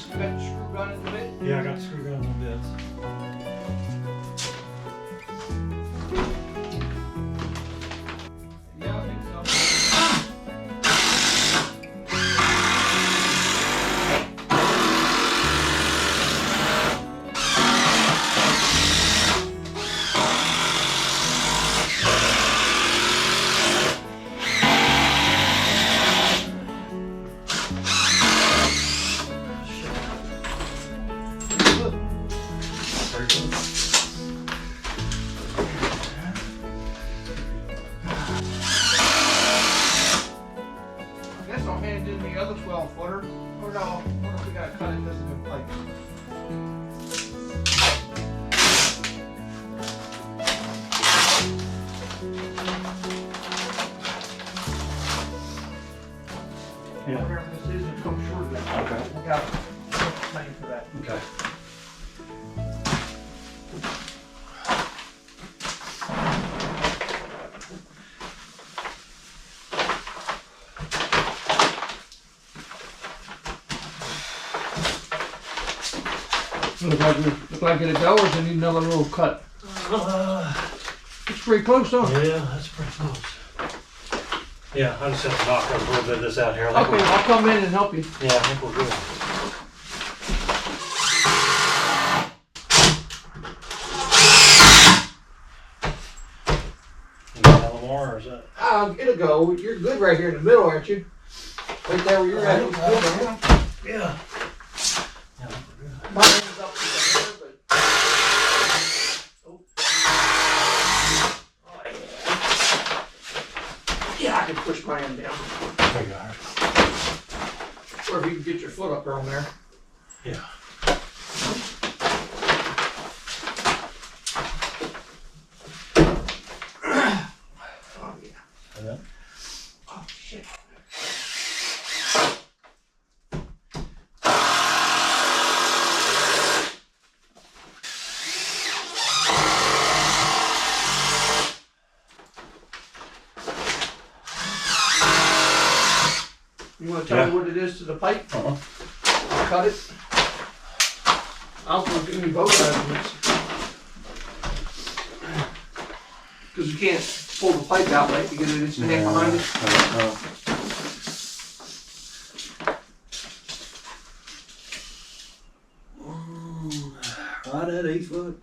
got the screw gun in the bit? Yeah, I got the screw guns and bits. Yeah, I think so. I guess I'll hand in the other 12 footer. Or no, what if we gotta cut it? This is in place. Yeah. Whatever this is, it comes short of that. Okay. I got money for that. Okay. Look like it'll go, or does it need another little cut? It's pretty close, though. Yeah, that's pretty close. Yeah, I just have to knock up a little bit of this out here. I think Okay, I'll come in and help you. yeah, I think we're good. You got a little more, or is that? It'll go. You're good right here in the middle, aren't you? Right there where you're at. It's good, man. Yeah. Yeah, I think we're good. My hand's up to the hair, but... Oh. Oh, yeah. Yeah, I can push my hand down. There you are. Or if you can get your foot up around there. Yeah. Oh, yeah. And then? Oh, shit. You want to tell me what it is to the pipe? Uh-huh. I'll cut it. I'll give you both measurements. Because you can't pull the pipe out right because it's the hang behind it. Right at 8 foot.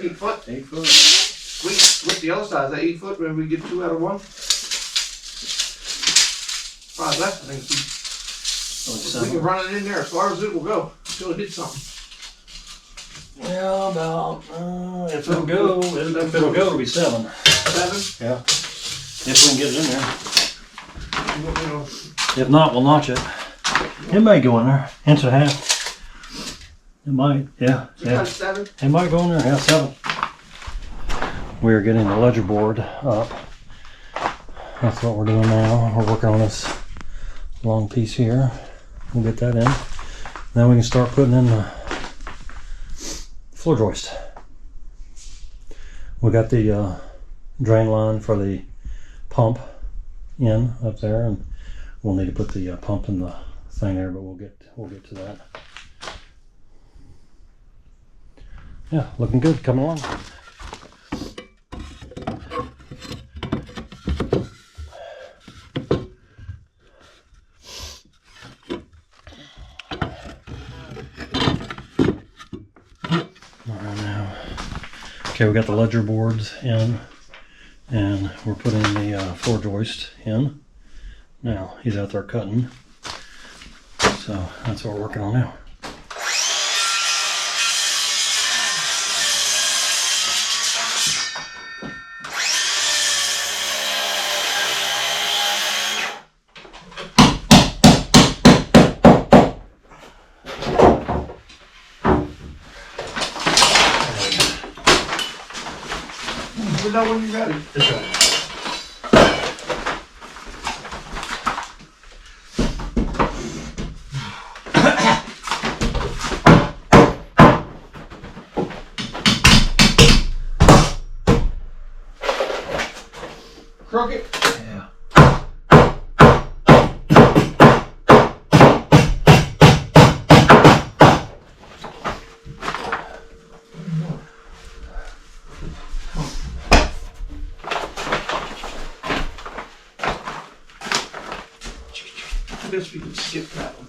8 foot. 8 foot. Wait, what's the other side? Is that 8 foot when we get 2 out of 1? Probably less, I think. We can run it in there as far as it will go until it hits something. Yeah, about, if it'll go, it'll be 7. 7? Yeah. If we can get it in there. You know, If not, we'll notch it. It may go in there. Inch and a half. It might, yeah. you got 7? It might go in there, yeah, 7. We're getting the ledger board up. That's what we're doing now. We're working on this long piece here. We'll get that in. Then we can start putting in the floor joist. We got the drain line for the pump in up there, and we'll need to put the pump in the thing there, but we'll get to that. Yeah, looking good, coming along. Okay, we got the ledger boards in, and we're putting the floor joist in. Now, he's out there cutting, so that's what we're working on now. Let me know when you're ready. This way. Crooked. Yeah. I guess we can skip that one.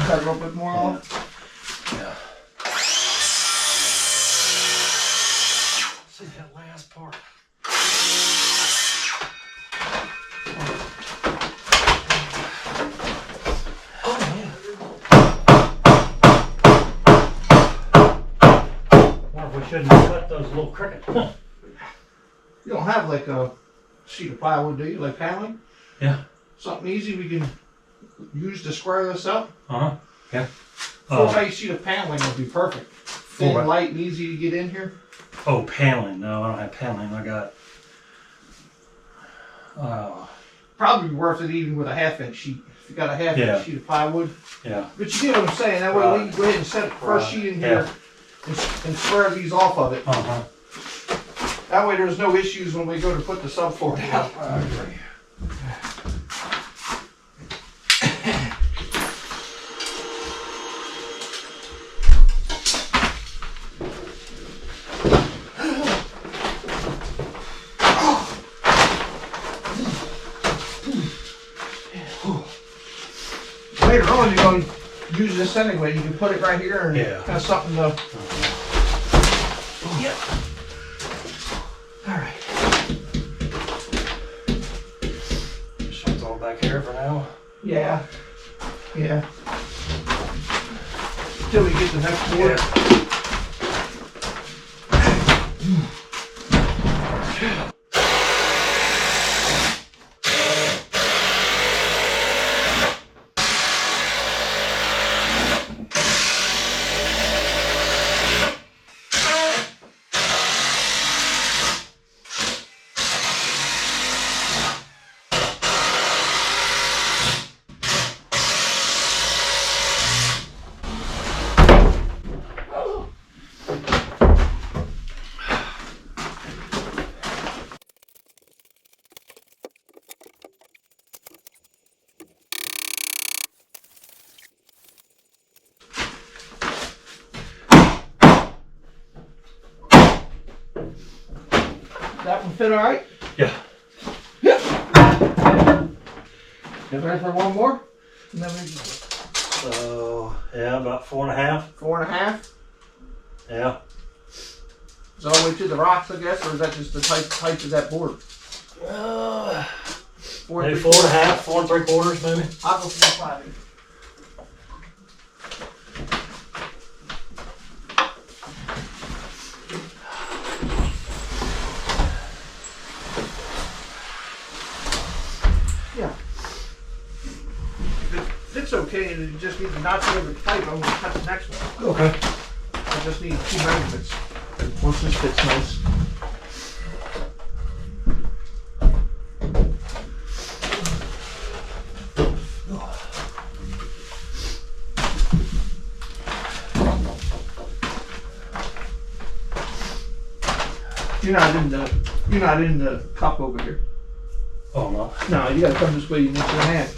Cut a little bit more off. Yeah. See that last part. Oh yeah. Wonder if we shouldn't cut those little crickets. You don't have like a sheet of plywood, do you? Like paneling? Yeah. Something easy we can use to square this up? Uh-huh. Yeah. 4x sheet of paneling would be perfect. Thin, 4x. light, and easy to get in here. Oh, paneling. No, I don't have paneling. I got Probably be worth it even with a 1/2 inch sheet. If you got a 1/2 Yeah. inch sheet of plywood. yeah. But you get what I'm saying. That way we can go ahead and set the first sheet in here and square these off of it. Uh-huh. That way there's no issues when we go to put the subfloor down. I agree. Later on you're going to use this anyway. You can put it right here and have something to... Yep. Alright. Shut all back here for now. Yeah. Yeah. Until we get the next board. That one fit alright? Yeah. Yep. Ready for one more? And then we So, yeah, about 4.5. 4.5. Yeah. Is that all the way to the rocks, I guess, or is that just the height of that board? Maybe 4.5, 4 3/4 maybe. I'll go 4.5. Yeah. If it fits okay and you just need to notch it over the pipe, I'm going to cut the next one. Okay. I just need 2 measurements. Once this fits nice. You're not in the cup over here. Oh no. No, you gotta come this way, you need your hand.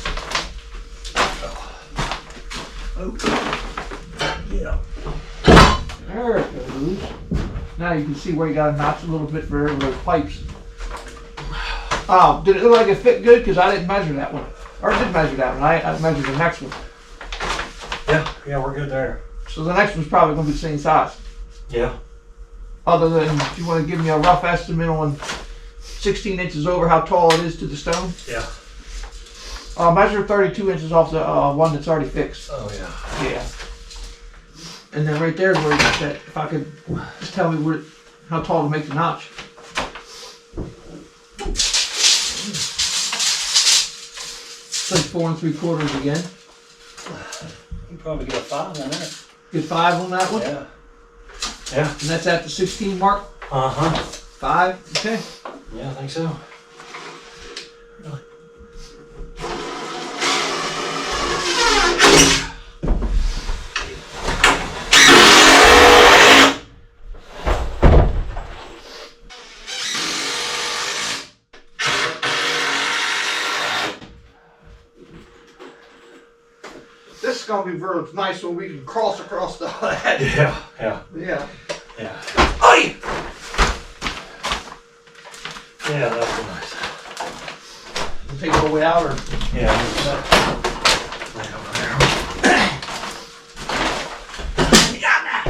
Yeah. There it goes. Now you can see where you gotta notch a little bit for those pipes. Oh, did it look like it fit good? Because I didn't measure that one. Or I did measure that one. I measured the next one. Yeah, we're good there. So the next one's probably gonna be the same size. Yeah. Other than, if you want to give me a rough estimate on 16 inches over how tall it is to the stone. Yeah. Measure 32 inches off the one that's already fixed. Oh yeah. Yeah. And then right there's where you get that. If I could just tell me how tall to make the notch. It's like 4 3/4 again. You probably get a 5 on that. Get 5 on that one. Yeah. Yeah. And that's at the 16 mark. Uh-huh. 5. Okay. Yeah, I think so. Really? gonna be very nice when we can cross across the head. Yeah, yeah. Yeah. Yeah. Aye! Yeah, that's nice. Take it all the way out, or? Yeah, right over there. You got that!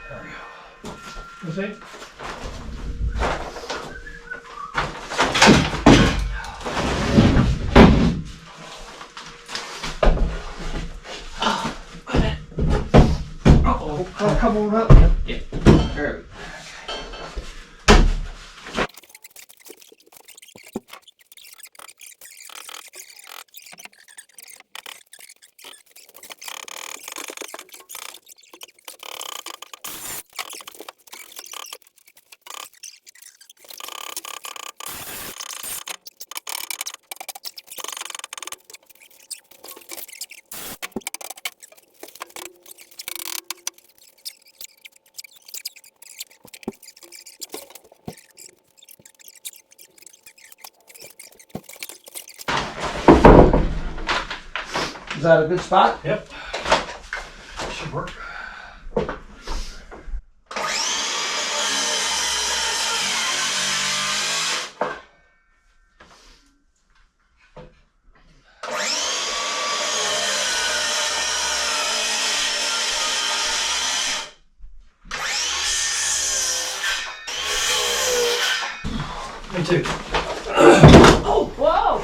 There we go. You see? Oh, come on up. Yeah. There we go. Is that a good spot? Yep. Should work. Me too. Oh! Whoa!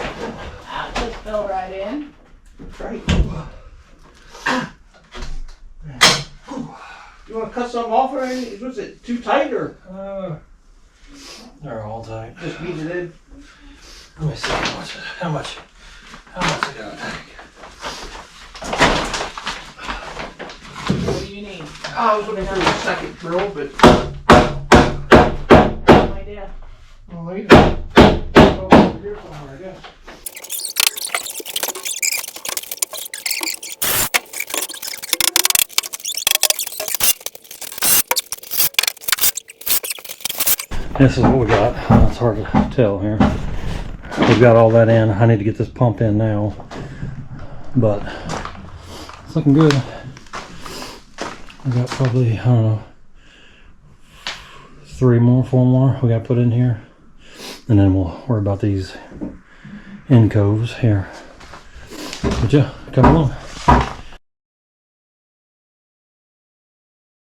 That just fell right in. Right. You want to cut something off or anything? Was it too tight or They're all tight. just beat it in? Let me see how much I gotta take. What do you need? I was looking for a second drill, but No idea. well, later. Over here somewhere, I guess. This is what we got. It's hard to tell here. We've got all that in. I need to get this pump in now, but it's looking good. We got probably, I don't know, 4 more we got to put in here, and then we'll worry about these end coves here. But yeah, come along.